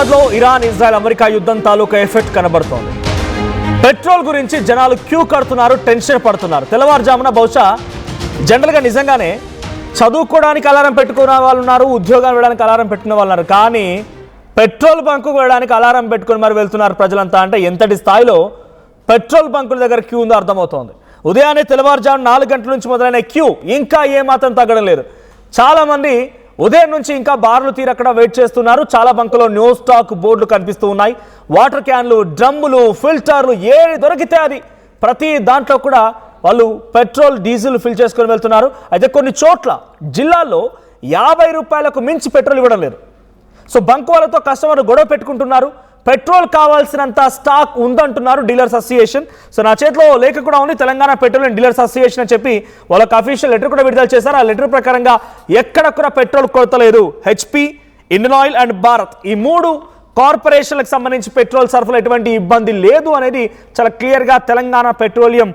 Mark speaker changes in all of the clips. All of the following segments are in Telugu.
Speaker 1: హైదరాబాద్ లో ఇరాన్ ఇజ్రాయెల్ అమెరికా యుద్ధం తాలూకా ఎఫెక్ట్ కనబడుతోంది. పెట్రోల్ గురించి జనాలు క్యూ కడుతున్నారు, టెన్షన్ పడుతున్నారు. తెల్లవారుజామున బహుశా జనరల్గా నిజంగానే చదువుకోవడానికి అలారం పెట్టుకున్న వాళ్ళు ఉన్నారు, ఉద్యోగాలు వెళ్ళడానికి అలారం పెట్టుకున్న వాళ్ళు ఉన్నారు. కానీ పెట్రోల్ బంకు వెళ్ళడానికి అలారం పెట్టుకుని మరి వెళ్తున్నారు ప్రజలంతా. అంటే ఎంతటి స్థాయిలో పెట్రోల్ బంకుల దగ్గర క్యూ ఉందో అర్థమవుతోంది. ఉదయాన్నే తెల్లవారుజాము 4 గంటల నుంచి మొదలైన క్యూ ఇంకా ఏమాత్రం తగ్గడం లేదు. చాలామంది ఉదయం నుంచి ఇంకా బార్లు తీరు అక్కడ వెయిట్ చేస్తున్నారు. చాలా బంకులో నో స్టాక్ బోర్డులు కనిపిస్తూ ఉన్నాయి. వాటర్ క్యాన్లు, డ్రమ్ములు, ఫిల్టర్లు ఏది దొరికితే అది ప్రతి దాంట్లో కూడా వాళ్ళు పెట్రోల్, డీజిల్ ఫిల్ చేసుకొని వెళ్తున్నారు. అయితే కొన్ని చోట్ల జిల్లాల్లో 50 రూపాయలకు మించి పెట్రోల్ ఇవ్వడం లేదు. సో బంకు వాళ్ళతో కస్టమర్లు గొడవ పెట్టుకుంటున్నారు. పెట్రోల్ కావాల్సినంత స్టాక్ ఉందంటున్నారు డీలర్స్ అసోసియేషన్. సో నా చేతిలో లేఖ కూడా ఉంది, Telangana petrol and dealers association అని చెప్పి వాళ్ళకి అఫీషియల్ లెటర్ కూడా విడుదల చేశారు. ఆ లెటర్ ప్రకారంగా ఎక్కడ కూడా పెట్రోల్ కొరత లేదు. HP, Indian oil and Bharat ఈ 3 కార్పొరేషన్లకు సంబంధించి పెట్రోల్ సరఫరా ఎటువంటి ఇబ్బంది లేదు అనేది చాలా క్లియర్గా తెలంగాణ పెట్రోలియం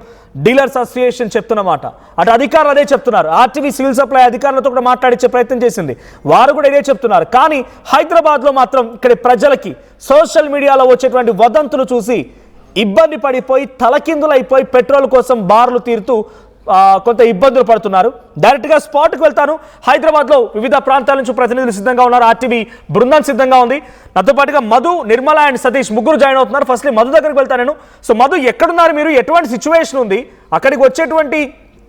Speaker 1: డీలర్స్ అసోసియేషన్ చెప్తున్నమాట. అటు అధికారులు అదే చెప్తున్నారు. ఆర్టీవీ సివిల్ సప్లై అధికారులతో కూడా మాట్లాడించే ప్రయత్నం చేసింది, వారు కూడా ఇదే చెప్తున్నారు. కానీ హైదరాబాద్లో మాత్రం ఇక్కడ ప్రజలకి సోషల్ మీడియాలో వచ్చేటువంటి వదంతులు చూసి ఇబ్బంది పడిపోయి తలకిందులైపోయి పెట్రోల్ కోసం బార్లు తీరుతూ కొంత ఇబ్బందులు పడుతున్నారు. డైరెక్ట్గా స్పాట్కి వెళ్తాను. హైదరాబాద్లో వివిధ ప్రాంతాల నుంచి ప్రతినిధులు సిద్ధంగా ఉన్నారు. ఆర్టీవీ బృందం సిద్ధంగా ఉంది. నాతో పాటుగా మధు, నిర్మల అండ్ సతీష్ ముగ్గురు జాయిన్ అవుతున్నారు. ఫస్ట్లీ మధు దగ్గరికి వెళ్తాను నేను. సో మధు, ఎక్కడున్నారు మీరు? ఎటువంటి సిచ్యువేషన్ ఉంది? అక్కడికి వచ్చేటువంటి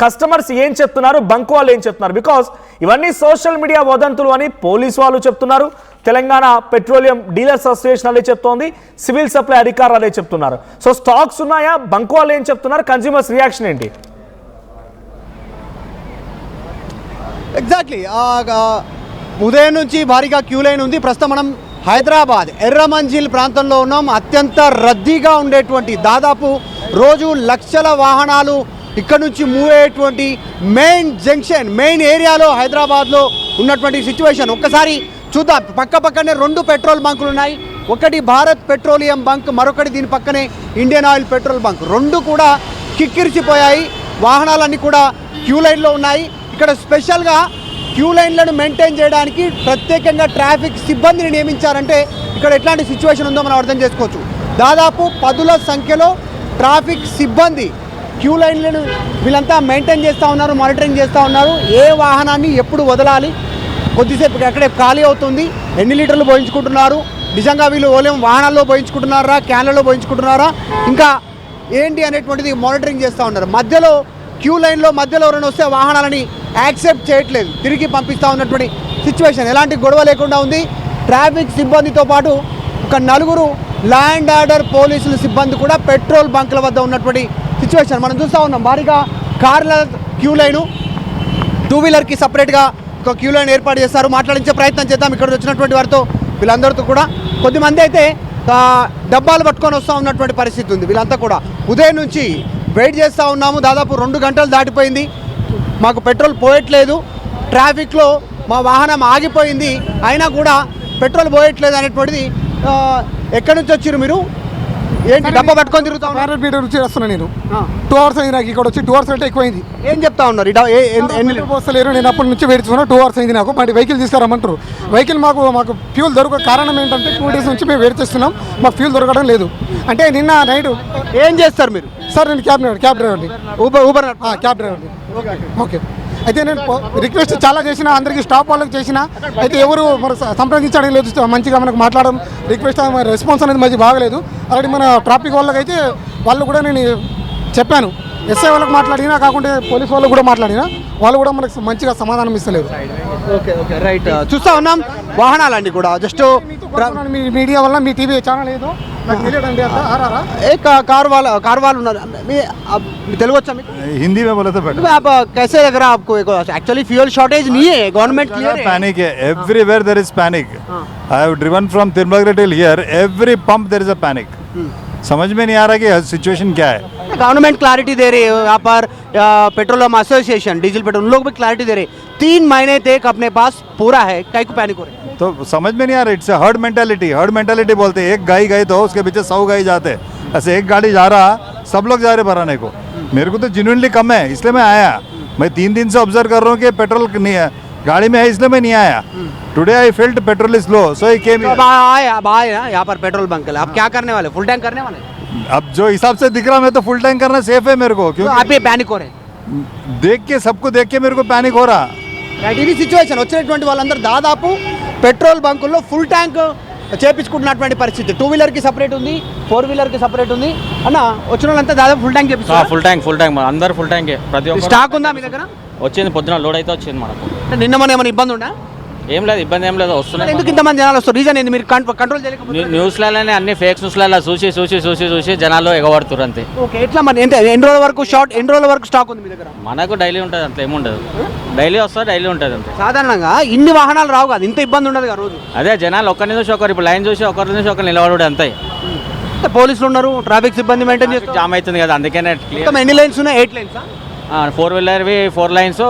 Speaker 1: కస్టమర్స్ ఏం చెప్తున్నారు, బంకు వాళ్ళు ఏం చెప్తున్నారు? బికాస్ ఇవన్నీ సోషల్ మీడియా వదంతులు అని పోలీసు వాళ్ళు చెప్తున్నారు, తెలంగాణ పెట్రోలియం డీలర్స్ అసోసియేషన్ అదే చెప్తోంది, సివిల్ సప్లై అధికారులు అదే చెప్తున్నారు. సో స్టాక్స్ ఉన్నాయా? బంకు వాళ్ళు ఏం చెప్తున్నారు? కన్స్యూమర్స్ రియాక్షన్ ఏంటి?
Speaker 2: ఎగ్జాక్ట్లీ ఉదయం నుంచి భారీగా క్యూ లైన్ ఉంది. ప్రస్తుతం మనం హైదరాబాద్ ఎర్రమంజిల్ ప్రాంతంలో ఉన్నాం. అత్యంత రద్దీగా ఉండేటువంటి, దాదాపు రోజు లక్షల వాహనాలు ఇక్కడ నుంచి మూవ్ అయ్యేటువంటి మెయిన్ జంక్షన్, మెయిన్ ఏరియాలో హైదరాబాద్లో ఉన్నటువంటి సిచ్యువేషన్ ఒక్కసారి చూద్దాం. పక్కనే 2 పెట్రోల్ బంకులు ఉన్నాయి. ఒకటి భారత్ పెట్రోలియం బంక్, మరొకటి దీని పక్కనే ఇండియన్ ఆయిల్ పెట్రోల్ బంక్. 2 కూడా కిక్కిరిసిపోయాయి. వాహనాలన్నీ కూడా క్యూ లైన్లో ఉన్నాయి. ఇక్కడ స్పెషల్గా క్యూ లైన్లను మెయింటైన్ చేయడానికి ప్రత్యేకంగా ట్రాఫిక్ సిబ్బందిని నియమించారంటే ఇక్కడ ఎట్లాంటి సిచ్యువేషన్ ఉందో మనం అర్థం చేసుకోవచ్చు. దాదాపు 10ల సంఖ్యలో ట్రాఫిక్ సిబ్బంది క్యూ లైన్లను వీళ్ళంతా మెయింటైన్ చేస్తూ ఉన్నారు, మానిటరింగ్ చేస్తూ ఉన్నారు. ఏ వాహనాన్ని ఎప్పుడు వదలాలి, కొద్దిసేపు అక్కడే ఖాళీ అవుతుంది, ఎన్ని లీటర్లు పోయించుకుంటున్నారు, నిజంగా వీళ్ళు ఓలేం వాహనాల్లో పోయించుకుంటున్నారా, క్యాన్లలో పోయించుకుంటున్నారా, ఇంకా ఏంటి అనేటువంటిది మానిటరింగ్ చేస్తూ ఉన్నారు. మధ్యలో క్యూ లైన్లో మధ్యలో ఎవరైనా వస్తే వాహనాలని యాక్సెప్ట్ చేయట్లేదు, తిరిగి పంపిస్తూ ఉన్నటువంటి సిచ్యువేషన్. ఎలాంటి గొడవ లేకుండా ఉంది. ట్రాఫిక్ సిబ్బందితో పాటు ఒక 4 ల్యాండ్ ఆర్డర్ పోలీసుల సిబ్బంది కూడా పెట్రోల్ బంకుల వద్ద ఉన్నటువంటి సిచ్యువేషన్ మనం చూస్తూ ఉన్నాం. భారీగా కార్ల క్యూ లైను, 2 వీలర్కి సపరేట్గా ఒక క్యూ లైన్ ఏర్పాటు చేస్తారు. మాట్లాడించే ప్రయత్నం చేద్దాం ఇక్కడ వచ్చినటువంటి వారితో. వీళ్ళందరితో కూడా కొద్దిమంది అయితే డబ్బాలు పట్టుకొని వస్తూ ఉన్నటువంటి పరిస్థితి ఉంది. వీళ్ళంతా కూడా ఉదయం నుంచి వెయిట్ చేస్తూ ఉన్నాము. దాదాపు 2 గంటలు దాటిపోయింది, మాకు పెట్రోల్ పోయట్లేదు, ట్రాఫిక్లో మా వాహనం ఆగిపోయింది, అయినా కూడా పెట్రోల్ పోయట్లేదు అనేటువంటిది. ఎక్కడి నుంచి వచ్చారు మీరు? ఏంటి డబ్బా పట్టుకొని తిరుగుతా ఉన్నారు?
Speaker 3: నుంచి వస్తున్నాను నేను. 2 అవర్స్ అయింది నాకు ఇక్కడ వచ్చి. 2 అవర్స్ అంటే ఎక్కువైంది.
Speaker 2: ఏం చెప్తా ఉన్నారు?
Speaker 3: ఎన్ని పోస్తలేరు, నేను అప్పటి నుంచి వెయిట్ చేస్తున్నా. 2 అవర్స్ అయింది నాకు. మరి వెహికల్ తీసుకురామంటారు. వెహికల్ మాకు ఫ్యూల్ దొరక కారణం ఏంటంటే 2 డేస్ నుంచి మేము వెయిట్ చేస్తున్నాం, మాకు ఫ్యూల్ దొరకడం లేదు. అంటే నిన్న నైట్
Speaker 2: ఏం చేస్తారు మీరు?
Speaker 3: సార్ నేను క్యాబ్ డ్రైవర్ని.
Speaker 2: ఊబర్
Speaker 3: క్యాబ్ డ్రైవర్ని. ఓకే. అయితే నేను రిక్వెస్ట్ చాలా చేసిన, అందరికీ స్టాప్ వాళ్ళకి చేసిన, అయితే ఎవరు మరి సంప్రదించడం లేదు, మంచిగా మనకు మాట్లాడడం రిక్వెస్ట్ రెస్పాన్స్ అనేది మంచి బాగలేదు. ఆల్రెడీ మన ట్రాఫిక్ వాళ్ళకి అయితే వాళ్ళు కూడా నేను చెప్పాను, ఎస్ఐ వాళ్ళకి మాట్లాడినా, కాకుంటే పోలీస్ వాళ్ళకి కూడా మాట్లాడినా, వాళ్ళు కూడా మనకు మంచిగా సమాధానం ఇస్తలేరు.
Speaker 2: Okay okay right. చూస్తూ ఉన్నాం వాహనాలన్నీ కూడా జస్ట్
Speaker 3: మీ మీడియా వల్ల, మీ టీవీ ఛానల్ ఏదో
Speaker 2: कार वाला उन्होंने तेलुगु अच्छा
Speaker 4: हिंदी में बोले तो बेटर।
Speaker 2: आप कैसे लग रहा है आपको? एक्चुअली फ्यूल शॉर्टेज नहीं है, गवर्नमेंट क्लियर है।
Speaker 4: पैनिक है everywhere, there is panic. I have driven from Tirumala till here, every pump there is a panic. समझ में नहीं आ रहा कि सिचुएशन क्या है।
Speaker 2: गवर्नमेंट क्लैरिटी दे रही है यहाँ पर, पेट्रोलियम एसोसिएशन, डीजल पेट्रोल, उन लोग भी क्लैरिटी दे रहे हैं। 3 महीने तक अपने पास पूरा है, कई को पैनिक हो रहे हैं।
Speaker 4: तो समझ में नहीं आ रहा, इट्स हर्ड मेंटालिटी बोलते हैं। एक गाय गई तो उसके पीछे 100 गाय जाते, ऐसे एक गाड़ी जा रहा सब लोग जा रहे भराने को। मेरे को तो जेन्युइनली कम है, इसलिए मैं आया। मैं 3 दिन से ऑब्जर्व कर रहा हूँ कि पेट्रोल नहीं है, गाड़ी में है इसलिए मैं नहीं आया. Today I felt petrol is low, so I came
Speaker 2: तो
Speaker 4: here.
Speaker 2: अब आए ना यहाँ पर पेट्रोल बंक है, आप क्या करने वाले, फुल टैंक करने वाले?
Speaker 4: अब जो हिसाब से दिख रहा मैं तो फुल टैंक करना सेफ है मेरे को,
Speaker 2: तो
Speaker 4: क्योंकि
Speaker 2: आप ये पैनिक हो रहे हैं.
Speaker 4: देख के सबको देख के मेरे को पैनिक हो रहा.
Speaker 2: రైట్, ఇది సిచ్యువేషన్. వచ్చినటువంటి వాళ్ళందరూ దాదాపు పెట్రోల్ బంకుల్లో ఫుల్ ట్యాంక్ చేపించుకుంటున్నటువంటి పరిస్థితి. 2 వీలర్కి సపరేట్ ఉంది, 4 వీలర్కి సపరేట్ ఉంది. అన్న వచ్చిన వాళ్ళంతా దాదాపు ఫుల్ ట్యాంక్ చేపిస్తారు.
Speaker 5: ఫుల్ ట్యాంక్ అందరు ఫుల్ ట్యాంకే. ప్రతి ఒక్క
Speaker 2: స్టాక్ ఉందా మీ దగ్గర?
Speaker 5: వచ్చింది, పొద్దున లోడ్ అయితే వచ్చింది మనకు.
Speaker 2: అంటే నిన్న మన ఏమైనా ఇబ్బంది ఉందా?
Speaker 5: ఏం లేదు, ఇబ్బంది ఏం లేదు, వస్తున్నాయి.
Speaker 2: ఎందుకు ఇంతమంది జనాలు వస్తారు? రీజన్ ఏంది? మీరు కంట్రోల్ చేయలేకపోతే?
Speaker 5: న్యూస్లలోనే అన్ని ఫేక్ న్యూస్లలో చూసి జనాల్లో ఎగబడుతున్నారు అంతే.
Speaker 2: ఓకే, ఎట్లా మరి ఎంత ఎన్ని రోజుల వరకు ఎన్ని రోజుల వరకు స్టాక్ ఉంది మీ దగ్గర?
Speaker 5: మనకు డైలీ ఉంటుంది, అంత ఏముండదు. డైలీ వస్తుంది, డైలీ ఉంటుంది అంతే.
Speaker 2: సాధారణంగా ఇన్ని వాహనాలు రావు కదా, ఇంత ఇబ్బంది ఉండదు కదా రోజు.
Speaker 5: అదే జనాలు ఒకరిని చూసి ఒకరు, ఇప్పుడు లైన్ చూసి ఒకరి నుంచి ఒకరు నిలబడు అంతే.
Speaker 2: పోలీసులు ఉన్నారు, ట్రాఫిక్ సిబ్బంది మెయింటైన్ చేస్తారు.
Speaker 5: జామ్ అవుతుంది కదా, అందుకనే
Speaker 2: మొత్తం ఎన్ని లైన్స్ ఉన్నాయి? 8 lines.
Speaker 5: 4 వీలర్వి 4 lines,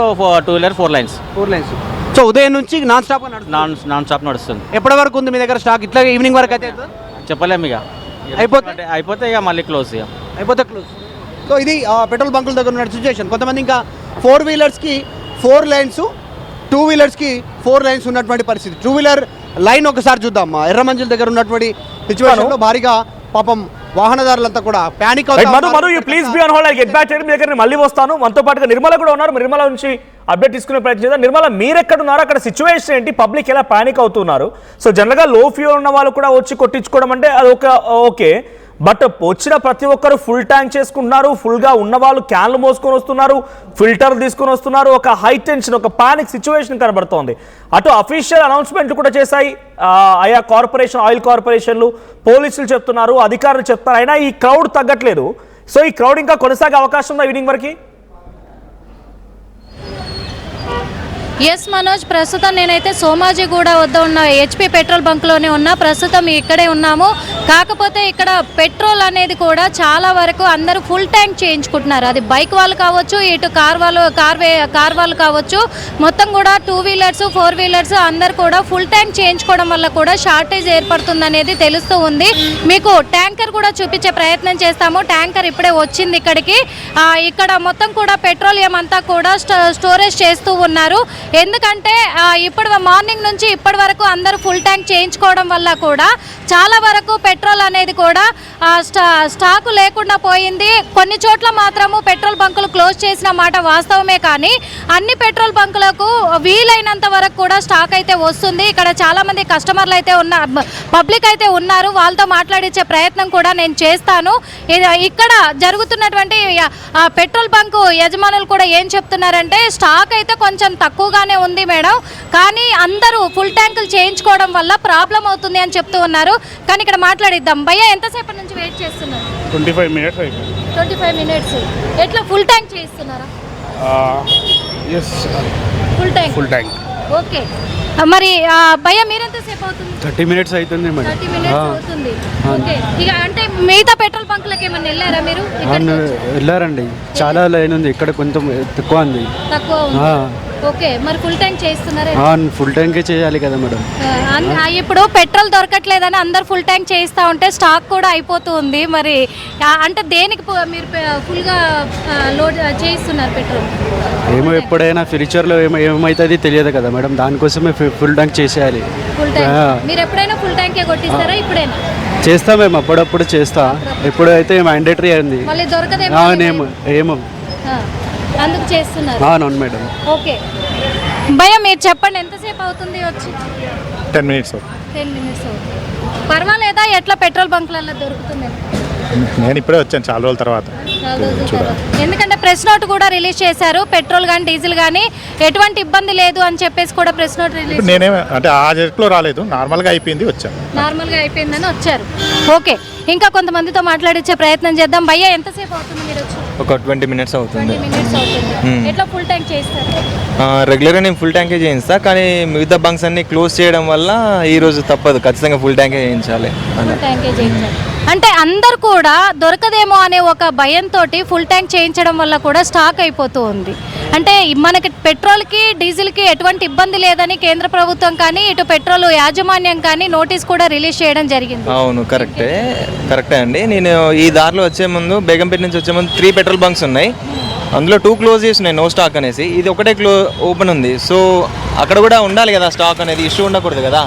Speaker 5: 2 wheeler 4 lines.
Speaker 2: 4 lines. So ఉదయం నుంచి నాన్ స్టాప్
Speaker 5: నాన్ స్టాప్ నడుస్తుంది.
Speaker 2: ఎప్పటి వరకు ఉంది మీ దగ్గర స్టాక్? ఇట్లా ఈవినింగ్ వరకు అయితే
Speaker 5: చెప్పలేము ఇక, అయిపోతే ఇక మళ్ళీ క్లోజ్ ఇక.
Speaker 2: అయిపోతే క్లోజ్. సో ఇది పెట్రోల్ బంకుల దగ్గర ఉన్న సిచ్యువేషన్. కొంతమంది ఇంకా 4 వీలర్స్కి 4 లైన్స్, 2 వీలర్స్కి 4 లైన్స్ ఉన్నటువంటి పరిస్థితి. 2 వీలర్ లైన్ ఒకసారి చూద్దాం. ఎర్రమంజిల్ దగ్గర ఉన్నటువంటి సిచ్యువేషన్లో భారీగా పాపం వాహనదారులంతా కూడా panic
Speaker 1: Madhu please be on hold. I get back to మీ దగ్గర మళ్ళీ వస్తాను. మనతో పాటుగా నిర్మల కూడా ఉన్నారు. నిర్మల నుంచి అప్డేట్ తీసుకునే ప్రయత్నం చేద్దాం. నిర్మల, మీరు ఎక్కడ ఉన్నారు? అక్కడ సిచ్యువేషన్ ఏంటి? పబ్లిక్ ఎలా ప్యానిక్ అవుతున్నారు? సో జనరల్గా లో ఫ్యూల్ ఉన్న వాళ్ళు కూడా వచ్చి కొట్టించుకోవడం అంటే అది ఓకే, బట్ వచ్చిన ప్రతి ఒక్కరు ఫుల్ ట్యాంక్ చేసుకుంటున్నారు. ఫుల్గా ఉన్న వాళ్ళు క్యాన్లు మోసుకొని వస్తున్నారు, ఫిల్టర్లు తీసుకొని వస్తున్నారు. ఒక హై టెన్షన్, ఒక పానిక్ సిచ్యువేషన్ కనబడుతోంది. అటు అఫీషియల్ అనౌన్స్మెంట్ కూడా చేశాయి ఆయా కార్పొరేషన్, ఆయిల్ కార్పొరేషన్లు, పోలీసులు చెప్తున్నారు, అధికారులు చెప్తారు. అయినా ఈ క్రౌడ్ తగ్గట్లేదు. సో ఈ క్రౌడ్ ఇంకా కొనసాగే అవకాశం ఉందా ఈవినింగ్ వరకు?
Speaker 6: ఎస్ మనోజ్, ప్రస్తుతం నేనైతే సోమాజిగూడ వద్ద ఉన్న హెచ్పి పెట్రోల్ బంక్లోనే ఉన్నా. ప్రస్తుతం ఇక్కడే ఉన్నాము. కాకపోతే ఇక్కడ పెట్రోల్ అనేది కూడా చాలా వరకు అందరూ ఫుల్ ట్యాంక్ చేయించుకుంటున్నారు. అది బైక్ వాళ్ళు కావచ్చు, ఇటు కార్ వాళ్ళు కావచ్చు. మొత్తం కూడా 2 వీలర్స్ 4 వీలర్స్ అందరు కూడా ఫుల్ ట్యాంక్ చేయించుకోవడం వల్ల కూడా షార్టేజ్ ఏర్పడుతుంది అనేది తెలుస్తూ ఉంది. మీకు ట్యాంకర్ కూడా చూపించే ప్రయత్నం చేస్తాము. ట్యాంకర్ ఇప్పుడే వచ్చింది ఇక్కడికి. ఇక్కడ మొత్తం కూడా పెట్రోలియం అంతా కూడా స్టోరేజ్ చేస్తూ ఉన్నారు. ఎందుకంటే ఇప్పుడు మార్నింగ్ నుంచి ఇప్పటి వరకు అందరూ ఫుల్ ట్యాంక్ చేయించుకోవడం వల్ల కూడా చాలా వరకు పెట్రోల్ అనేది కూడా స్టాకు లేకుండా పోయింది. కొన్ని చోట్ల మాత్రము పెట్రోల్ బంకులు క్లోజ్ చేసిన మాట వాస్తవమే, కానీ అన్ని పెట్రోల్ బంకులకు వీలైనంత వరకు కూడా స్టాక్ అయితే వస్తుంది. ఇక్కడ చాలా మంది కస్టమర్లు అయితే పబ్లిక్ అయితే ఉన్నారు. వాళ్ళతో మాట్లాడించే ప్రయత్నం కూడా నేను చేస్తాను. ఇక్కడ జరుగుతున్నటువంటి పెట్రోల్ బంకు యజమానులు కూడా ఏం చెప్తున్నారంటే, స్టాక్ అయితే కొంచెం తక్కువగానే ఉంది మేడం, కానీ అందరూ ఫుల్ ట్యాంకులు చేయించుకోవడం వల్ల ప్రాబ్లం అవుతుంది అని చెప్తూ ఉన్నారు. కానీ ఇక్కడ మాట్లాడిద్దాం. భయ్యా, ఎంతసేపటి నుంచి వెయిట్ చేస్తున్నారు?
Speaker 7: 25 మినిట్స్ అయిపోయింది.
Speaker 6: 25 మినిట్స్. ఎట్లా ఫుల్ ట్యాంక్ చేస్తున్నారా?
Speaker 7: Yes,
Speaker 6: full tank. ఓకే, మరి భయ్యా మీరెంతసేపు అవుతుంది?
Speaker 7: 30 మినిట్స్ అవుతుంది మేడం.
Speaker 6: 30 మినిట్స్ అవుతుంది. ఓకే, ఇక అంటే మిగతా పెట్రోల్ బంకులకు ఏమన్నా వెళ్ళారా మీరు?
Speaker 7: వెళ్ళారండి, చాలా లైన్ ఉంది. ఇక్కడ కొంచెం తక్కువ ఉంది.
Speaker 6: తక్కువ ఉంది. ఓకే, మరి ఫుల్ ట్యాంక్ చేస్తున్నారా?
Speaker 7: ఫుల్ ట్యాంకే చేయాలి కదా మేడం.
Speaker 6: ఇప్పుడు పెట్రోల్ దొరకట్లేదని అందరు ఫుల్ ట్యాంక్ చేయిస్తా ఉంటే స్టాక్ కూడా అయిపోతుంది. మరి అంటే దేనికి మీరు ఫుల్గా లోడ్ చేయిస్తున్నారు పెట్రోల్?
Speaker 7: ఏమో ఎప్పుడైనా ఫ్యూచర్లో ఏమవుతుంది తెలియదు కదా మేడం, దానికోసమే ఫుల్ ట్యాంక్ చేసేయాలి.
Speaker 6: ఫుల్ ట్యాంక్ మీరు ఎప్పుడైనా ఫుల్ ట్యాంకే కొట్టిస్తారా? ఇప్పుడైనా
Speaker 7: చేస్తా మేము, అప్పుడప్పుడు చేస్తా. ఎప్పుడైతే మ్యాండేటరీ అయింది
Speaker 6: మళ్ళీ దొరకదేమో
Speaker 7: ఏమో
Speaker 6: అందుకు చేస్తున్నారు.
Speaker 7: అవును మేడం.
Speaker 6: ఓకే భయ్యా, మీరు చెప్పండి, ఎంతసేపు అవుతుంది వచ్చి?
Speaker 4: 10 మినిట్స్.
Speaker 6: 10 మినిట్స్ అవుతుంది. పర్వాలేదా? ఎట్లా పెట్రోల్ బంక్లలో దొరుకుతుంది?
Speaker 4: నేను ఇప్పుడే వచ్చాను చాలా రోజుల తర్వాత.
Speaker 6: ఎందుకంటే ప్రెస్ నోట్ కూడా రిలీజ్ చేశారు. పెట్రోల్ కానీ డీజిల్ కానీ ఎటువంటి ఇబ్బంది లేదు అని చెప్పేసి కూడా ప్రెస్ నోట్ రిలీజ్.
Speaker 4: నేనేమే అంటే ఆ జట్లో రాలేదు, నార్మల్గా అయిపోయింది, వచ్చాను.
Speaker 6: నార్మల్గా అయిపోయిందని వచ్చారు. ఓకే, ఇంకా కొంతమందితో మాట్లాడించే ప్రయత్నం చేద్దాం. భయ్యా, ఎంతసేపు అవుతుంది మీరు వచ్చి?
Speaker 8: ఒక 20 మినిట్స్ అవుతుంది.
Speaker 6: 20 మినిట్స్ అవుతుంది. ఎట్లా ఫుల్ ట్యాంక్ చేస్తారు?
Speaker 8: రెగ్యులర్గా నేను ఫుల్ ట్యాంకే చేయిస్తా, కానీ మిగతా బంక్స్ అన్ని క్లోజ్ చేయడం వల్ల ఈరోజు తప్పదు, ఖచ్చితంగా ఫుల్ ట్యాంకే చేయించాలి.
Speaker 6: ఫుల్ ట్యాంకే చేయించాలి అంటే అందరు కూడా దొరకదేమో అనే ఒక భయంతో ఫుల్ ట్యాంక్ చేయించడం వల్ల కూడా స్టాక్ అయిపోతూ ఉంది. అంటే మనకి పెట్రోల్కి డీజిల్కి ఎటువంటి ఇబ్బంది లేదని కేంద్ర ప్రభుత్వం కానీ ఇటు పెట్రోల్ యాజమాన్యం కానీ నోటీస్ కూడా రిలీజ్ చేయడం జరిగింది.
Speaker 8: అవును, కరెక్టే అండి. నేను ఈ దారిలో వచ్చే ముందు, బేగంపేట నుంచి వచ్చే ముందు 3 పెట్రోల్ బంక్స్ ఉన్నాయి. అందులో 2 క్లోజ్ చేసినాయి నో స్టాక్ అనేసి, ఇది ఒకటే ఓపెన్ ఉంది. సో అక్కడ కూడా ఉండాలి కదా స్టాక్ అనేది, ఇష్యూ ఉండకూడదు కదా.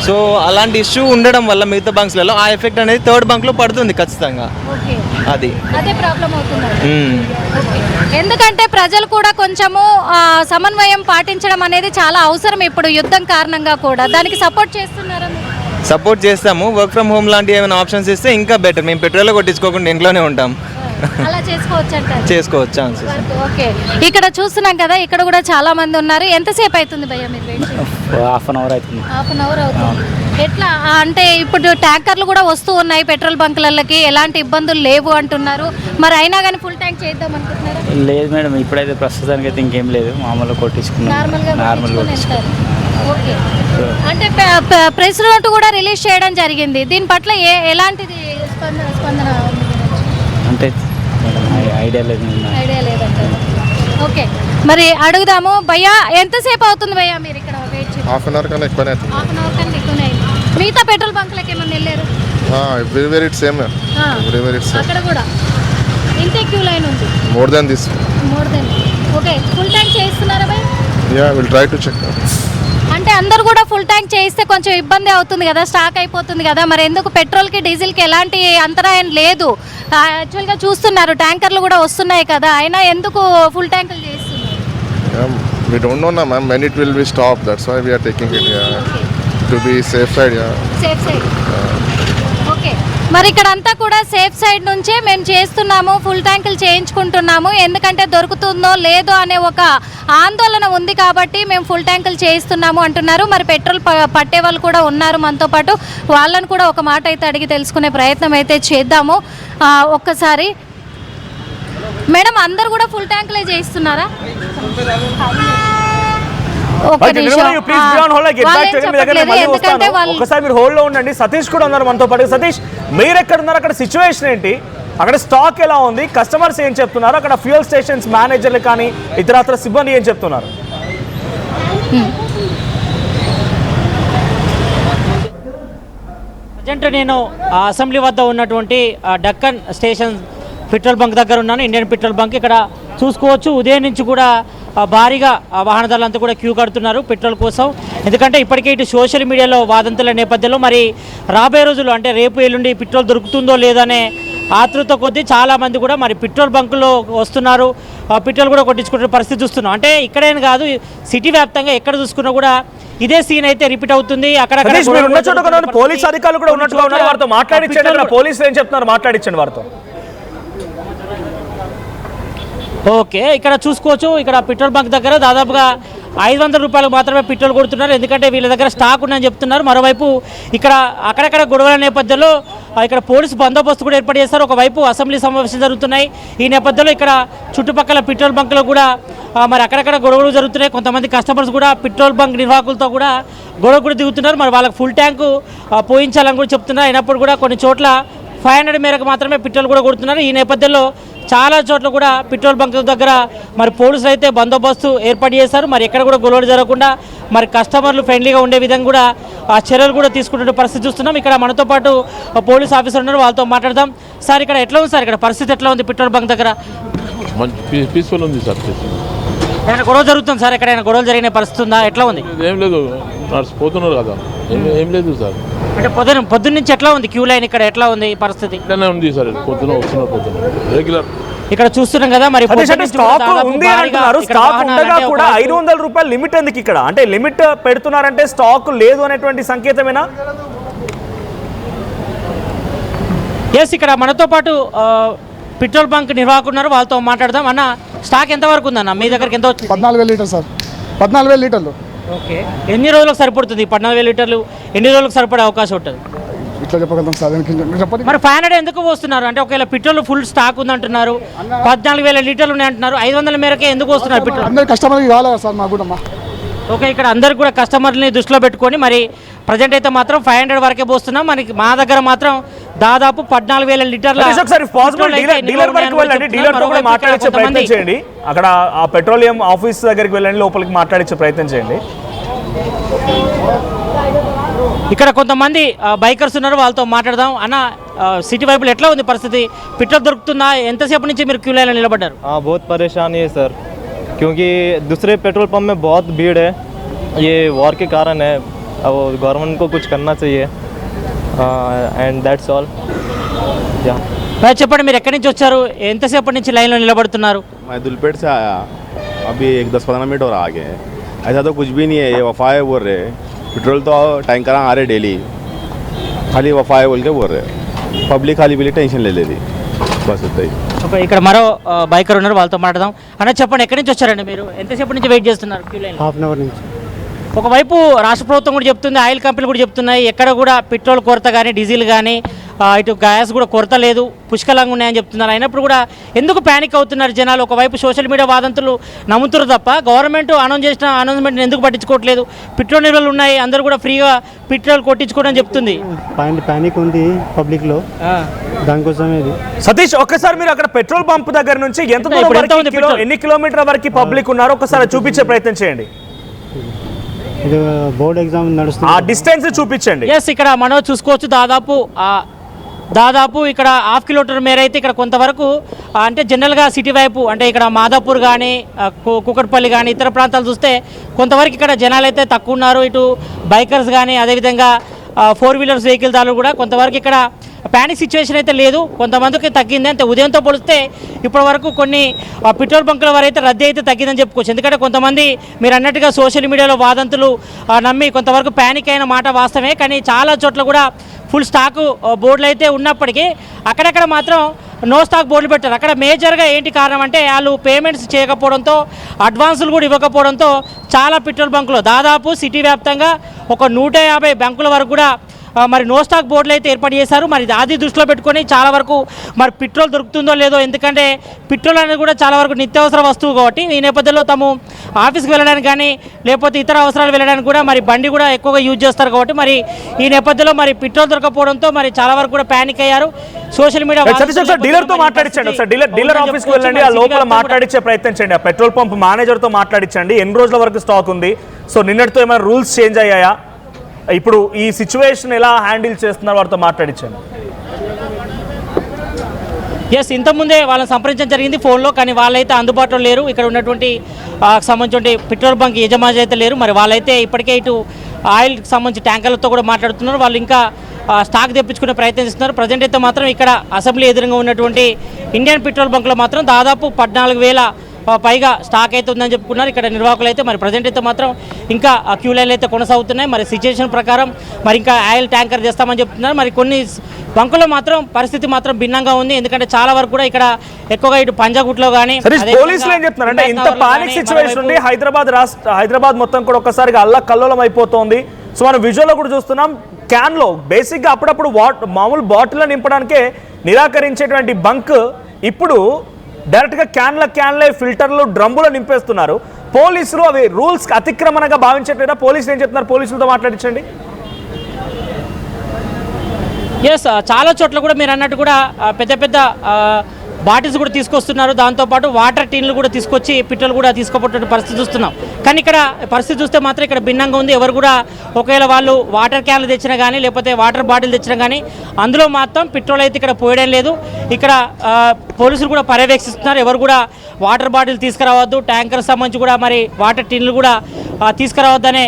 Speaker 8: సో అలాంటి ఇష్యూ ఉండడం వల్ల మిగతా బంక్స్లలో ఆ ఎఫెక్ట్ అనేది థర్డ్ బంక్లో పడుతుంది ఖచ్చితంగా. అది
Speaker 6: అదే ప్రాబ్లం అవుతుంది. ఎందుకంటే ప్రజలు కూడా కొంచెము సమన్వయం పాటించడం అనేది చాలా అవసరం ఇప్పుడు యుద్ధం కారణంగా కూడా. దానికి సపోర్ట్ చేస్తున్నారా?
Speaker 8: సపోర్ట్ చేస్తాము. వర్క్ ఫ్రమ్ హోమ్ లాంటి ఏమైనా ఆప్షన్స్ ఇస్తే ఇంకా బెటర్. మేము పెట్రోల్ కొట్టించుకోకుండా ఇంట్లోనే ఉంటాం.
Speaker 6: అలా చేసుకోవచ్చు అంటారు.
Speaker 8: చేసుకోవచ్చు.
Speaker 6: ఓకే, ఇక్కడ చూస్తున్నాం కదా, ఇక్కడ కూడా చాలా మంది ఉన్నారు. ఎంతసేపు అవుతుంది భయ్య మీరు వెయిట్ చేసి?
Speaker 7: హాఫ్ అన్ అవర్ అవుతుంది.
Speaker 6: హాఫ్ అన్ అవర్ అవుతుంది. ఎట్లా అంటే ఇప్పుడు ట్యాంకర్లు కూడా వస్తూ ఉన్నాయి పెట్రోల్ బంకులకి, ఎలాంటి ఇబ్బందులు లేవు అంటున్నారు. మరి అయినా కానీ ఫుల్ ట్యాంక్ చేద్దాం అనుకుంటున్నారా?
Speaker 7: లేదు మేడం, ఇప్పుడైతే ప్రస్తుతానికి అయితే ఇంకేం లేదు, మామూలుగా కొట్టించుకున్నాం.
Speaker 6: నార్మల్గా. ఓకే, అంటే ప్రెస్ నోట్ కూడా రిలీజ్ చేయడం జరిగింది. దీని పట్ల ఎలాంటిది స్పందన
Speaker 7: అంటే ఐడియా
Speaker 6: లేదంటారు. ఓకే, మరి అడుగుదాము. భయ్యా ఎంతసేపు అవుతుంది భయ్యా మీరు ఇక్కడ వెయిట్ చేసి?
Speaker 9: హాఫ్ అన్ అవర్ కన్నా ఎక్కువనే అవుతుంది.
Speaker 6: హాఫ్ అన్ అవర్ కన్నా ఎక్కువనే అయింది. మిగతా పెట్రోల్ బంకులకి ఏమన్నా వెళ్ళారు?
Speaker 9: Everywhere it's same. Everywhere it's same.
Speaker 6: అక్కడ కూడా ఇంతే క్యూ లైన్ ఉంది.
Speaker 9: More than this.
Speaker 6: Okay, full tank చేస్తున్నారా భయ్?
Speaker 9: Yeah, will try to check.
Speaker 6: అంటే అందరూ కూడా ఫుల్ ట్యాంక్ చేయిస్తే కొంచెం ఇబ్బంది అవుతుంది కదా, స్టాక్ అయిపోతుంది కదా. మరి ఎందుకు పెట్రోల్కి డీజిల్కి ఎలాంటి అంతరాయం లేదు? యాక్చువల్గా చూస్తున్నారు ట్యాంకర్లు కూడా వస్తున్నాయి కదా, అయినా ఎందుకు ఫుల్ ట్యాంకులు చేస్తున్నారు?
Speaker 9: We don't know now, ma'am, when it will be stopped. That's why we are taking it. To be safe side.
Speaker 6: Safe side. Okay, మరి ఇక్కడ అంతా కూడా సేఫ్ సైడ్ నుంచే మేము చేస్తున్నాము, ఫుల్ ట్యాంకులు చేయించుకుంటున్నాము. ఎందుకంటే దొరుకుతుందో లేదో అనే ఒక ఆందోళన ఉంది కాబట్టి మేము ఫుల్ ట్యాంకులు చేయిస్తున్నాము అంటున్నారు. మరి పెట్రోల్ పట్టే వాళ్ళు కూడా ఉన్నారు మనతో పాటు, వాళ్ళని కూడా ఒక మాట అయితే అడిగి తెలుసుకునే ప్రయత్నం అయితే చేద్దాము. ఒక్కసారి మేడం, అందరు కూడా ఫుల్ ట్యాంకులే చేయిస్తున్నారా?
Speaker 1: ఒకసారి మీరు హోల్డ్ లో ఉండండి. సతీష్ కూడా ఉన్నారు మనతో పాటు. సతీష్, మీరు ఎక్కడ ఉన్నారు? అక్కడ సిచ్యువేషన్ ఏంటి? అక్కడ స్టాక్ ఎలా ఉంది? కస్టమర్స్ ఏం చెప్తున్నారు? అక్కడ ఫ్యూయల్ స్టేషన్స్ మేనేజర్లు కానీ ఇతరత్ర సిబ్బంది ఏం చెప్తున్నారు?
Speaker 10: ప్రజెంట్ నేను అసెంబ్లీ వద్ద ఉన్నటువంటి డక్కన్ స్టేషన్ పెట్రోల్ బంక్ దగ్గర ఉన్నాను, ఇండియన్ పెట్రోల్ బంక్. ఇక్కడ చూసుకోవచ్చు, ఉదయం నుంచి కూడా భారీగా వాహనదారులంతా కూడా క్యూ కడుతున్నారు పెట్రోల్ కోసం. ఎందుకంటే ఇప్పటికే ఇటు సోషల్ మీడియాలో వాదంతుల నేపథ్యంలో మరి రాబోయే రోజులు అంటే రేపు ఎల్లుండి పెట్రోల్ దొరుకుతుందో లేదనే ఆతృత కొద్దీ చాలామంది కూడా మరి పెట్రోల్ బంకులో వస్తున్నారు, పెట్రోల్ కూడా కొట్టించుకునే పరిస్థితి చూస్తున్నాం. అంటే ఇక్కడేం కాదు, సిటీ వ్యాప్తంగా ఎక్కడ చూసుకున్నా కూడా ఇదే సీన్ అయితే రిపీట్ అవుతుంది. అక్కడ
Speaker 1: పోలీస్ అధికారులు కూడా ఉన్నట్టుగా ఉన్నారు, వారితో మాట్లాడించండి. పోలీసులు ఏం చెప్తున్నారు? మాట్లాడించండి వారితో.
Speaker 10: ఓకే, ఇక్కడ చూసుకోవచ్చు, ఇక్కడ పెట్రోల్ బంక్ దగ్గర దాదాపుగా 500 రూపాయలకు మాత్రమే పెట్రోల్ కొడుతున్నారు. ఎందుకంటే వీళ్ళ దగ్గర స్టాక్ ఉందని చెప్తున్నారు. మరోవైపు ఇక్కడ అక్కడక్కడ గొడవల నేపథ్యంలో ఇక్కడ పోలీసు బందోబస్తు కూడా ఏర్పాటు చేస్తారు. ఒకవైపు అసెంబ్లీ సమావేశాలు జరుగుతున్నాయి. ఈ నేపథ్యంలో ఇక్కడ చుట్టుపక్కల పెట్రోల్ బంకులో కూడా మరి అక్కడక్కడ గొడవలు జరుగుతున్నాయి. కొంతమంది కస్టమర్స్ కూడా పెట్రోల్ బంక్ నిర్వాహకులతో కూడా గొడవ కూడా దిగుతున్నారు. మరి వాళ్ళకి ఫుల్ ట్యాంకు పోయించాలని కూడా చెప్తున్నారు. అయినప్పుడు కూడా కొన్ని చోట్ల 500 మేరకు మాత్రమే పెట్రోల్ కూడా కొడుతున్నారు. ఈ నేపథ్యంలో చాలా చోట్ల కూడా పెట్రోల్ బంక్ దగ్గర మరి పోలీసులు అయితే బందోబస్తు ఏర్పాటు చేశారు. మరి ఎక్కడ కూడా గొడవలు జరగకుండా మరి కస్టమర్లు ఫ్రెండ్లీగా ఉండే విధంగా కూడా ఆ చర్యలు కూడా తీసుకుంటున్న పరిస్థితి చూస్తున్నాం. ఇక్కడ మనతో పాటు పోలీస్ ఆఫీసర్ ఉన్నారు, వాళ్ళతో మాట్లాడదాం. సార్, ఇక్కడ ఎట్లా ఉంది సార్? ఇక్కడ పరిస్థితి ఎట్లా ఉంది పెట్రోల్ బంక్ దగ్గర?
Speaker 11: పీస్ఫుల్ ఉంది సార్.
Speaker 10: ఏమైనా గొడవ జరుగుతుంది సార్? ఎక్కడైనా గొడవలు జరిగిన పరిస్థితి ఉందా? ఎట్లా ఉంది?
Speaker 11: ఏం లేదు, నడిచిపోతున్నారు కదా, ఏం లేదు సార్.
Speaker 10: అంటే పొద్దున్న నుంచి ఎట్లా ఉంది క్యూ లైన్? ఇక్కడ ఎట్లా ఉంది పరిస్థితి?
Speaker 11: ఇట్లానే ఉంది సార్, పొద్దున వస్తున్నారు, పొద్దున రెగ్యులర్.
Speaker 10: ఇక్కడ చూస్తున్నాం కదా, మరి
Speaker 1: స్టాక్ ఉంది అంటున్నారు. స్టాక్ ఉండగా కూడా 500 రూపాయలు లిమిట్ ఎందుకు ఇక్కడ? అంటే లిమిట్ పెడుతున్నారంటే స్టాక్ లేదు అనేటువంటి సంకేతమేనా?
Speaker 10: ఎస్, ఇక్కడ మనతో పాటు పెట్రోల్ బంక్ నిర్వాహకున్నారు, వాళ్ళతో మాట్లాడదాం. అన్న, స్టాక్ ఎంతవరకు ఉందన్న మీ దగ్గరికి? ఎంత వచ్చింది?
Speaker 3: 14,000 లీటర్ సార్. 14,000 లీటర్లు.
Speaker 10: ఓకే, ఎన్ని రోజులకు సరిపడుతుంది 14,000 లీటర్లు? ఎన్ని రోజులకు సరిపడే అవకాశం ఉంటుంది?
Speaker 3: ఇట్లా చెప్పగలుగుతాం సార్, చెప్పండి.
Speaker 10: మరి 500 ఎందుకు పోస్తున్నారు? అంటే ఒకవేళ పెట్రోల్ ఫుల్ స్టాక్ ఉందంటున్నారు, 14,000 లీటర్లు ఉన్నాయి అంటున్నారు, 500 మేరకే ఎందుకు వస్తున్నారు పెట్రోల్?
Speaker 3: అందరు కస్టమర్కి కావాలి సార్ మాకు కూడా.
Speaker 10: ఓకే, ఇక్కడ అందరు కూడా కస్టమర్ని దృష్టిలో పెట్టుకొని మరి ప్రజెంట్ అయితే మాత్రం 500 వరకే పోస్తున్నాం. మనకి మా దగ్గర మాత్రం దాదాపు 14,000 లీటర్ల.
Speaker 1: అక్కడ ఆ పెట్రోలియం ఆఫీస్ దగ్గరికి వెళ్ళండి, లోపలికి మాట్లాడించే ప్రయత్నం చేయండి.
Speaker 10: ఇక్కడ కొంతమంది బైకర్స్ ఉన్నారు, వాళ్ళతో మాట్లాడదాం. అన్న, సిటీ వైపులో ఎట్లా ఉంది పరిస్థితి? పెట్రోల్ దొరుకుతుందా? ఎంతసేపు నుంచి మీరు క్యూ లైన్లో నిలబడ్డారు?
Speaker 12: बहुत परेशानी है सर, क्योंकि दूसरे पेट्रोल पंप में बहुत भीड़ है, ये वॉर के कारण है। अब गवर्नमेंट को कुछ करना चाहिए एंड दैट्स ऑल। या
Speaker 10: చెప్పండి, మీరు ఎక్కడి నుంచి వచ్చారు? ఎంతసేపటి నుంచి లైన్లో నిలబడుతున్నారు?
Speaker 13: मैं दुलपेट से आया, अभी एक 10-15 मिनट और आगे हैं। ऐसा तो कुछ भी नहीं है, ये वफाए बोल रहे। पेट्रोल तो टैंकर आ रहे डेली, खाली वफाए बोल के बोल रहे। पब्लिक खाली पीली टेंशन ले लेती, बस उतना ही।
Speaker 10: ఓకే, ఇక్కడ మరో బైకర్ ఉన్నారు, వాళ్ళతో మాట్లాడదాం. అన్న చెప్పండి, ఎక్కడి నుంచి వచ్చారండి మీరు? ఎంతసేపటి నుంచి వెయిట్ చేస్తున్నారు queue line?
Speaker 3: Half an hour నుంచి.
Speaker 10: ఒకవైపు రాష్ట్ర ప్రభుత్వం కూడా చెప్తుంది, ఆయిల్ కంపెనీలు కూడా చెప్తున్నాయి, ఎక్కడ కూడా పెట్రోల్ కొరత కానీ డీజిల్ కానీ ఇటు గ్యాస్ కూడా కొరత లేదు, పుష్కలంగా ఉన్నాయని చెప్తున్నారు. అయినప్పుడు కూడా ఎందుకు ప్యానిక్ అవుతున్నారు జనాలు? ఒకవైపు సోషల్ మీడియా వాదంతులు నమ్ముతున్నారు తప్ప గవర్నమెంట్ అనౌన్స్ చేసిన అనౌన్స్మెంట్ ఎందుకు పట్టించుకోవట్లేదు? పెట్రోల్ నిల్వలు ఉన్నాయి, అందరూ కూడా ఫ్రీగా పెట్రోల్ కొట్టించుకోవడం చెప్తుంది.
Speaker 3: ప్యానిక్ ఉంది పబ్లిక్లో, దానికోసం ఇది.
Speaker 1: సతీష్, ఒక్కసారి మీరు అక్కడ పెట్రోల్ పంప్ దగ్గర నుంచి ఎంత దూరం
Speaker 10: ఇప్పుడు ఎంత
Speaker 1: వరకు,
Speaker 10: ఉంది పెట్రోల్?
Speaker 1: ఎన్ని కిలోమీటర్ల వరకు పబ్లిక్ ఉన్నారు ఒకసారి చూపించే ప్రయత్నం చేయండి.
Speaker 3: ఇది బోర్డ్ ఎగ్జామ్ నడుస్తుంది,
Speaker 1: ఆ డిస్టెన్స్ చూపించండి.
Speaker 10: ఎస్, ఇక్కడ మనం చూసుకోవచ్చు దాదాపు ఇక్కడ హాఫ్ కిలోమీటర్ మేర అయితే ఇక్కడ కొంతవరకు అంటే జనరల్గా సిటీ వైపు అంటే ఇక్కడ మాదాపూర్ కానీ కుకట్పల్లి కానీ ఇతర ప్రాంతాలు చూస్తే కొంతవరకు ఇక్కడ జనాలు అయితే తక్కువ ఉన్నారు. ఇటు బైకర్స్ కానీ అదేవిధంగా 4 వీలర్స్ వెహికల్ దారులు కూడా కొంతవరకు ఇక్కడ ప్యానిక్ సిచ్యువేషన్ అయితే లేదు, కొంతమందికి తగ్గింది. అంటే ఉదయంతో పోలిస్తే ఇప్పటి వరకు కొన్ని పెట్రోల్ బంకుల వారు అయితే రద్దీ అయితే తగ్గిందని చెప్పుకోవచ్చు. ఎందుకంటే కొంతమంది మీరు అన్నట్టుగా సోషల్ మీడియాలో వాదంతులు నమ్మి కొంతవరకు ప్యానిక్ అయిన మాట వాస్తవమే, కానీ చాలా చోట్ల కూడా ఫుల్ స్టాక్ బోర్డులు అయితే ఉన్నప్పటికీ అక్కడక్కడ మాత్రం నో స్టాక్ బోర్డులు పెట్టారు. అక్కడ మేజర్గా ఏంటి కారణం అంటే వాళ్ళు పేమెంట్స్ చేయకపోవడంతో, అడ్వాన్సులు కూడా ఇవ్వకపోవడంతో చాలా పెట్రోల్ బంకులు దాదాపు సిటీ వ్యాప్తంగా ఒక 150 బంకుల వరకు కూడా మరి నో స్టాక్ బోర్డులు అయితే ఏర్పాటు చేశారు. మరి అది దృష్టిలో పెట్టుకొని చాలా వరకు మరి పెట్రోల్ దొరుకుతుందో లేదో, ఎందుకంటే పెట్రోల్ అనేది కూడా చాలా వరకు నిత్యావసర వస్తువు కాబట్టి ఈ నేపథ్యంలో తాము ఆఫీస్కి వెళ్ళడానికి కానీ లేకపోతే ఇతర అవసరాలు వెళ్ళడానికి కూడా మరి బండి కూడా ఎక్కువగా యూజ్ చేస్తారు కాబట్టి మరి ఈ నేపథ్యంలో మరి పెట్రోల్ దొరకపోవడంతో మరి చాలా వరకు కూడా ప్యానిక్ అయ్యారు. సోషల్ మీడియా
Speaker 1: డీలర్ తో మాట్లాడించండి, ఒకసారి డీలర్ ఆఫీస్కి వెళ్ళండి, ఆ లోపల మాట్లాడించే ప్రయత్నం చేయండి, ఆ పెట్రోల్ పంప్ మేనేజర్తో మాట్లాడించండి. ఎన్ని రోజుల వరకు స్టాక్ ఉంది, సో నిన్నటితో ఏమైనా రూల్స్ చేంజ్ అయ్యాయా, ఇప్పుడు ఈ సిచ్యువేషన్ ఎలా హ్యాండిల్ చేస్తున్నారు వారితో మాట్లాడించండి.
Speaker 10: ఎస్, ఇంతకుముందే వాళ్ళని సంప్రదించడం జరిగింది ఫోన్లో, కానీ వాళ్ళైతే అందుబాటులో లేరు. ఇక్కడ ఉన్నటువంటి సంబంధించిన పెట్రోల్ బంక్ యజమాని అయితే లేరు. మరి వాళ్ళైతే ఇప్పటికే ఇటు ఆయిల్కి సంబంధించి ట్యాంకర్లతో కూడా మాట్లాడుతున్నారు. వాళ్ళు ఇంకా స్టాక్ తెప్పించుకునే ప్రయత్నం చేస్తున్నారు. ప్రజెంట్ అయితే మాత్రం ఇక్కడ అసెంబ్లీ ఎదురుగా ఉన్నటువంటి ఇండియన్ పెట్రోల్ బంక్లో మాత్రం దాదాపు 14,000 పైగా స్టాక్ అయితే ఉందని చెప్పుకున్నారు ఇక్కడ నిర్వాహకులు అయితే. మరి ప్రజెంట్ అయితే మాత్రం ఇంకా క్యూ లైన్లు అయితే కొనసాగుతున్నాయి. మరి సిచ్యువేషన్ ప్రకారం మరి ఇంకా ఆయిల్ ట్యాంకర్ చేస్తామని చెప్తున్నారు. మరి కొన్ని బంకులో మాత్రం పరిస్థితి మాత్రం భిన్నంగా ఉంది, ఎందుకంటే చాలా వరకు కూడా ఇక్కడ ఎక్కువగా ఇటు పంజాగుట్లో కానీ
Speaker 1: పోలీసులు ఏం చెప్తున్నారు అంటే ఇంత పానిక్ సిచ్యువేషన్ ఉంది, హైదరాబాద్ మొత్తం కూడా ఒక్కసారిగా అల్లకల్లోలం అయిపోతుంది. సో మనం విజువల్లో కూడా చూస్తున్నాం, క్యాన్లో బేసిక్గా అప్పుడప్పుడు మామూలు బాటిల్లో నింపడానికే నిరాకరించేటువంటి బంక్ ఇప్పుడు డైరెక్ట్గా క్యాన్లే ఫిల్టర్లు డ్రమ్ములో నింపేస్తున్నారు. పోలీసులు అవి రూల్స్ అతిక్రమణగా భావించట్లేదా? పోలీసులు ఏం చెప్తున్నారు? పోలీసులతో మాట్లాడించండి.
Speaker 10: ఎస్, చాలా చోట్ల కూడా మీరు అన్నట్టు కూడా పెద్ద బాటిల్స్ కూడా తీసుకొస్తున్నారు. దాంతోపాటు వాటర్ టీన్లు కూడా తీసుకొచ్చి పెట్రోల్ కూడా తీసుకుపోతున్న పరిస్థితి చూస్తున్నాం. కానీ ఇక్కడ పరిస్థితి చూస్తే మాత్రం ఇక్కడ భిన్నంగా ఉంది. ఎవరు కూడా ఒకవేళ వాళ్ళు వాటర్ క్యాన్లు తెచ్చినా కానీ లేకపోతే వాటర్ బాటిల్ తెచ్చినా కానీ అందులో మాత్రం పెట్రోల్ అయితే ఇక్కడ పోయడం లేదు. ఇక్కడ పోలీసులు కూడా పర్యవేక్షిస్తున్నారు. ఎవరు కూడా వాటర్ బాటిల్ తీసుకురావద్దు, ట్యాంకర్ సంబంధించి కూడా మరి వాటర్ టిన్లు కూడా తీసుకురావద్దనే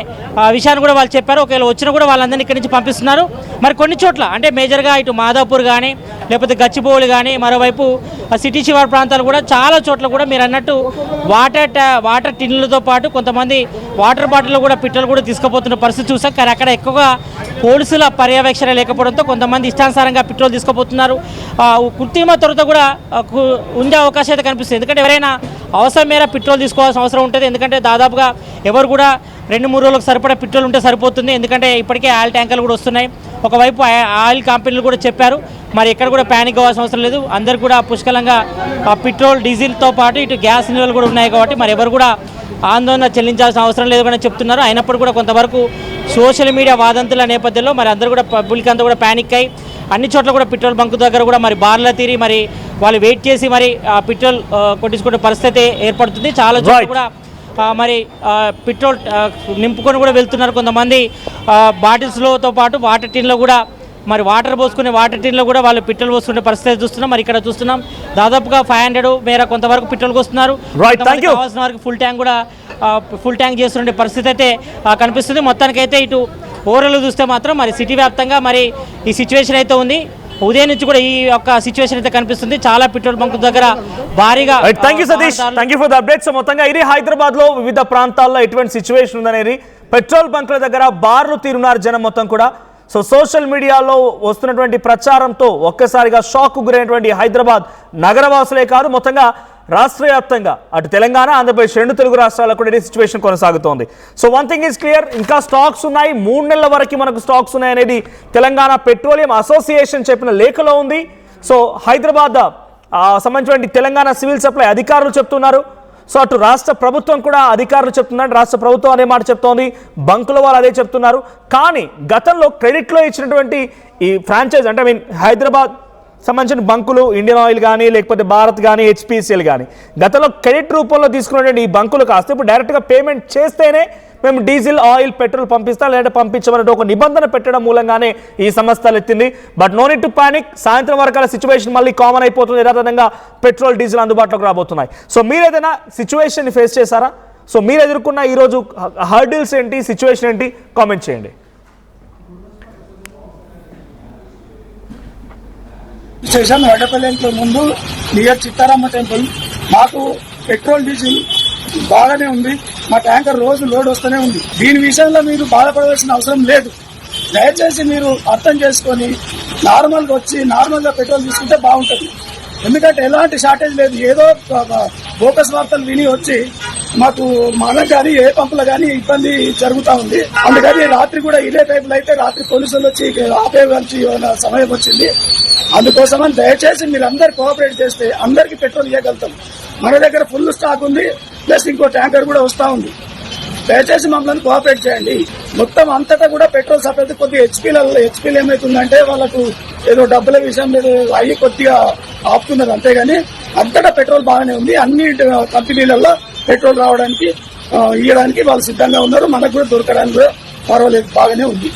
Speaker 10: విషయాన్ని కూడా వాళ్ళు చెప్పారు. ఒకవేళ వచ్చినా కూడా వాళ్ళందరినీ ఇక్కడి నుంచి పంపిస్తున్నారు. మరి కొన్ని చోట్ల అంటే మేజర్గా ఇటు మాదాపూర్ కానీ లేకపోతే గచ్చిబౌలి కానీ మరోవైపు సిటీ శివారు ప్రాంతాలు కూడా చాలా చోట్ల కూడా మీరు అన్నట్టు వాటర్ టిన్లతో పాటు కొంతమంది వాటర్ బాటిల్లో కూడా పెట్రోల్ కూడా తీసుకుపోతున్న పరిస్థితి చూసాం. కానీ అక్కడ ఎక్కువగా పోలీసుల పర్యవేక్షణ లేకపోవడంతో కొంతమంది ఇష్టానుసారంగా పెట్రోల్ తీసుకుపోతున్నారు. కృత్రిమ త్వరత కూడా ఉండే అవకాశం అయితే కనిపిస్తుంది. ఎందుకంటే ఎవరైనా అవసరం మేర పెట్రోల్ తీసుకోవాల్సిన అవసరం ఉంటుంది. ఎందుకంటే దాదాపుగా ఎవరు కూడా 2-3 రోజులకు సరిపడా పెట్రోల్ ఉంటే సరిపోతుంది. ఎందుకంటే ఇప్పటికే ఆయిల్ ట్యాంకర్లు కూడా వస్తున్నాయి. ఒకవైపు ఆయిల్ కంపెనీలు కూడా చెప్పారు మరి ఎక్కడ కూడా ప్యానిక్ అవ్వాల్సిన అవసరం లేదు, అందరు కూడా పుష్కలంగా పెట్రోల్ డీజిల్తో పాటు ఇటు గ్యాస్ నిల్వలు కూడా ఉన్నాయి కాబట్టి మరి ఎవరు కూడా ఆందోళన చెల్లించాల్సిన అవసరం లేదు అని చెప్తున్నారు. అయినప్పుడు కూడా కొంతవరకు సోషల్ మీడియా వాదంతుల నేపథ్యంలో మరి అందరూ కూడా పబ్లిక్ అంతా కూడా ప్యానిక్ అయ్యి అన్ని చోట్ల కూడా పెట్రోల్ బంక్ దగ్గర కూడా మరి బార్ల తీరి మరి వాళ్ళు వెయిట్ చేసి మరి పెట్రోల్ కొట్టించుకునే పరిస్థితి ఏర్పడుతుంది. చాలా చోట్ల కూడా మరి పెట్రోల్ నింపుకొని కూడా వెళ్తున్నారు. కొంతమంది బాటిల్స్లోతో పాటు వాటర్ టిన్లో కూడా మరి వాటర్ పోసుకునే వాటర్ టిన్లో కూడా వాళ్ళు పెట్రోల్ పోసుకునే పరిస్థితి చూస్తున్నాం. మరి ఇక్కడ చూస్తున్నాం దాదాపుగా 500 మేర కొంతవరకు పెట్రోల్ పోస్తున్నారు. కావాల్సిన వరకు ఫుల్ ట్యాంక్ చేస్తుండే పరిస్థితి అయితే కనిపిస్తుంది. మొత్తానికైతే ఇటు ఓవరాల్ చూస్తే మాత్రం మరి సిటీ వ్యాప్తంగా మరి ఈ సిచ్యువేషన్ అయితే ఉంది. ఉదయం నుంచి కూడా ఈ యొక్క సిచ్యువేషన్ అయితే కనిపిస్తుంది. చాలా పెట్రోల్ బంక్ దగ్గర భారీగా.
Speaker 1: Thank you Satish, thank you for the updates. మొత్తంగా ఇది హైదరాబాద్ లో వివిధ ప్రాంతాల్లో ఎటువంటి సిచ్యువేషన్ ఉందనేది, పెట్రోల్ బంక్ల దగ్గర బార్లు తీరున్నారు జనం మొత్తం కూడా. సో సోషల్ మీడియాలో వస్తున్నటువంటి ప్రచారంతో ఒక్కసారిగా షాక్ గురైనటువంటి హైదరాబాద్ నగరవాసులే కాదు, మొత్తంగా రాష్ట్ర వ్యాప్తంగా అటు తెలంగాణ, ఆంధ్రప్రదేశ్ 2 తెలుగు రాష్ట్రాలకు కూడా సిచ్యువేషన్ కొనసాగుతోంది. So one thing is clear, ఇంకా స్టాక్స్ ఉన్నాయి, 3 నెలల వరకు మనకు స్టాక్స్ ఉన్నాయనేది తెలంగాణ పెట్రోలియం అసోసియేషన్ చెప్పిన లేఖలో ఉంది. సో హైదరాబాద్ సంబంధించిన తెలంగాణ సివిల్ సప్లై అధికారులు చెప్తున్నారు. సో అటు రాష్ట్ర ప్రభుత్వం కూడా అధికారులు చెప్తున్నారు, రాష్ట్ర ప్రభుత్వం అదే మాట చెప్తోంది, బంకుల వాళ్ళు అదే చెప్తున్నారు. కానీ గతంలో క్రెడిట్లో ఇచ్చినటువంటి ఈ ఫ్రాంచైజ్ అంటే హైదరాబాద్ సంబంధించిన బంకులు, ఇండియన్ ఆయిల్ కానీ లేకపోతే భారత్ కానీ హెచ్పిసిఎల్ కానీ గతంలో క్రెడిట్ రూపంలో తీసుకున్నటువంటి ఈ బంకులు కాస్త ఇప్పుడు డైరెక్ట్గా పేమెంట్ చేస్తేనే మేము డీజిల్, ఆయిల్, పెట్రోల్ పంపిస్తాం, లేదంటే పంపించమన్నట్టు ఒక నిబంధన పెట్టడం మూలంగానే ఈ సమస్యలు ఎత్తింది. But no need to panic, సాయంత్రం వరకు సిచ్యువేషన్ మళ్ళీ కామన్ అయిపోతుంది, యథాతథంగా పెట్రోల్, డీజిల్ అందుబాటులోకి రాబోతున్నాయి. సో మీరు ఏదైనా సిచ్యువేషన్ ఫేస్ చేశారా? సో మీరు ఎదుర్కొన్న ఈరోజు హర్డిల్స్ ఏంటి, సిచ్యువేషన్ ఏంటి, కామెంట్ చేయండి.
Speaker 14: స్టేషన్ వడ్డపల్లి ముందు నియర్ చిత్తారామ టెంపుల్ మాకు పెట్రోల్, డీజిల్ బాగానే ఉంది. మా ట్యాంకర్ రోజు లోడ్ వస్తూనే ఉంది. దీని విషయంలో మీరు బాధపడవలసిన అవసరం లేదు. దయచేసి మీరు అర్థం చేసుకొని నార్మల్గా వచ్చి నార్మల్గా పెట్రోల్ తీసుకుంటే బాగుంటుంది. ఎందుకంటే ఎలాంటి షార్టేజ్ లేదు. ఏదో బోకస్ వార్తలు విని వచ్చి మనకు కానీ ఏ పంపులో కానీ ఇబ్బంది జరుగుతూ ఉంది. అందుకని రాత్రి కూడా ఇదే టైపులో అయితే రాత్రి పోలీసులు వచ్చి ఆపేయవలసి సమయం వచ్చింది. అందుకోసమని దయచేసి మీరు అందరు కోఆపరేట్ చేస్తే అందరికి పెట్రోల్ ఇవ్వగలుగుతాం. మన దగ్గర ఫుల్ స్టాక్ ఉంది, ప్లస్ ఇంకో ట్యాంకర్ కూడా వస్తూ ఉంది. దయచేసి మమ్మల్ని కోఆపరేట్ చేయండి. మొత్తం అంతటా కూడా పెట్రోల్ సప్లై కొద్దిగా హెచ్పీలు ఏమైతుందంటే వాళ్ళకు ఏదో డబ్బుల విషయం లేదు అయ్యి కొద్దిగా ఆపుతున్నారు, అంతేగాని అంతటా పెట్రోల్ బాగానే ఉంది. అన్ని కంపెనీలలో పెట్రోల్ రావడానికి ఇవ్వడానికి వాళ్ళు సిద్ధంగా ఉన్నారు. మనకు కూడా దొరకడానికి కూడా పర్వాలేదు, బాగానే ఉంది.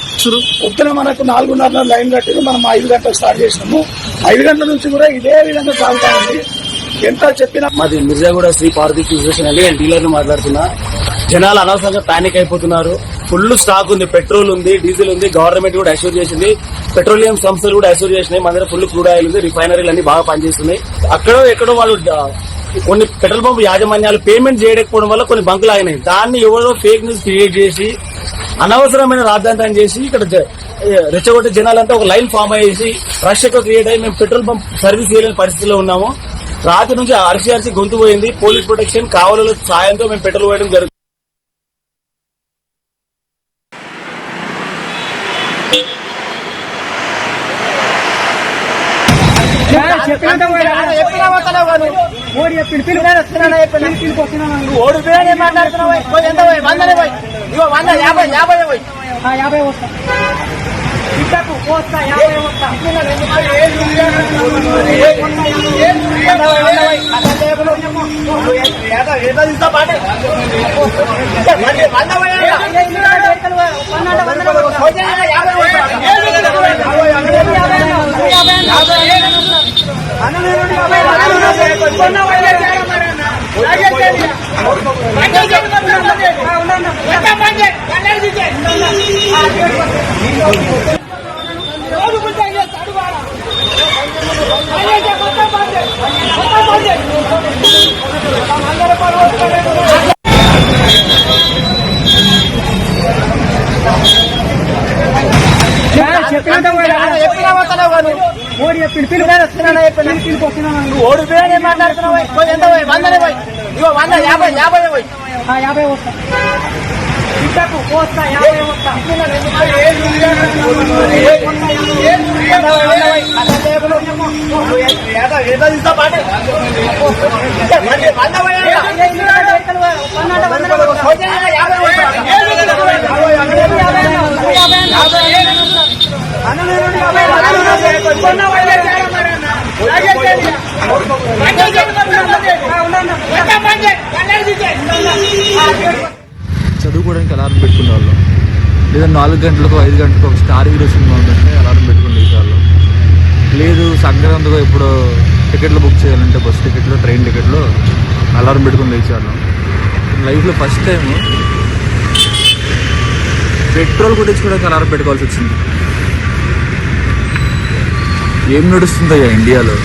Speaker 14: పొద్దున మనకు 4:30 లైన్ కట్టింది, మనం 5 గంటలకు స్టార్ట్ చేసినాము. 5 గంటల నుంచి కూడా ఇదే విధంగా సాగుతా ఉంది. ఎంత చెప్పినా.
Speaker 15: మాది మిర్జాగూడ శ్రీ పార్వతీ స్టేషన్ అండి. నేను డీలర్ ని మాట్లాడుతున్నా. జనాలు అనవసరంగా పానిక్ అయిపోతున్నారు. ఫుల్ స్టాక్ ఉంది, పెట్రోల్ ఉంది, డీజిల్ ఉంది. గవర్నమెంట్ కూడా అష్యూర్ చేసింది, పెట్రోలియం సంస్థలు కూడా అష్యూర్ చేసినాయి. మన దగ్గర ఫుల్ క్రూడ్ ఆయిల్ ఉంది, రిఫైనరీలు అన్ని బాగా పనిచేస్తున్నాయి. అక్కడో ఎక్కడో వాళ్ళు కొన్ని పెట్రోల్ పంప్ యాజమాన్యాలు పేమెంట్ చేయకపోవడం వల్ల కొన్ని బంకులు ఆగినాయి. దాన్ని ఎవరో ఫేక్ న్యూస్ క్రియేట్ చేసి అనవసరమైన రాద్ధాంతం చేసి ఇక్కడ రెచ్చగొట్టే జనాలంతా ఒక లైన్ ఫామ్ అయ్యేసి రష్ ఎక్కువ క్రియేట్ అయ్యి మేము పెట్రోల్ పంప్ సర్వీస్ చేయలేని పరిస్థితిలో ఉన్నాము. రాత్రి నుంచి అరిచి గొంతు పోయింది. పోలీస్ ప్రొటెక్షన్ కావల సాయంతో మేము పెట్రోల్ పోయడం జరుగుతుంది.
Speaker 16: చదువుకోవడానికి అలారం పెట్టుకునే వాళ్ళం, లేదా 4 గంటలకు 5 గంటలకు ఒక స్టార్ హీరో సినిమా ఉందంటే అలారం పెట్టుకుని లేదు సంక్రాంతిగా ఇప్పుడు టికెట్లు బుక్ చేయాలంటే బస్ టికెట్లు ట్రైన్ టికెట్లు అలారం పెట్టుకుని లేచాను. లైఫ్లో ఫస్ట్ టైం పెట్రోల్ కొట్టించుకోవడానికి అలారం పెట్టుకోవాల్సి వచ్చింది. ఏం నడుస్తుందయ్యా ఇండియాలో?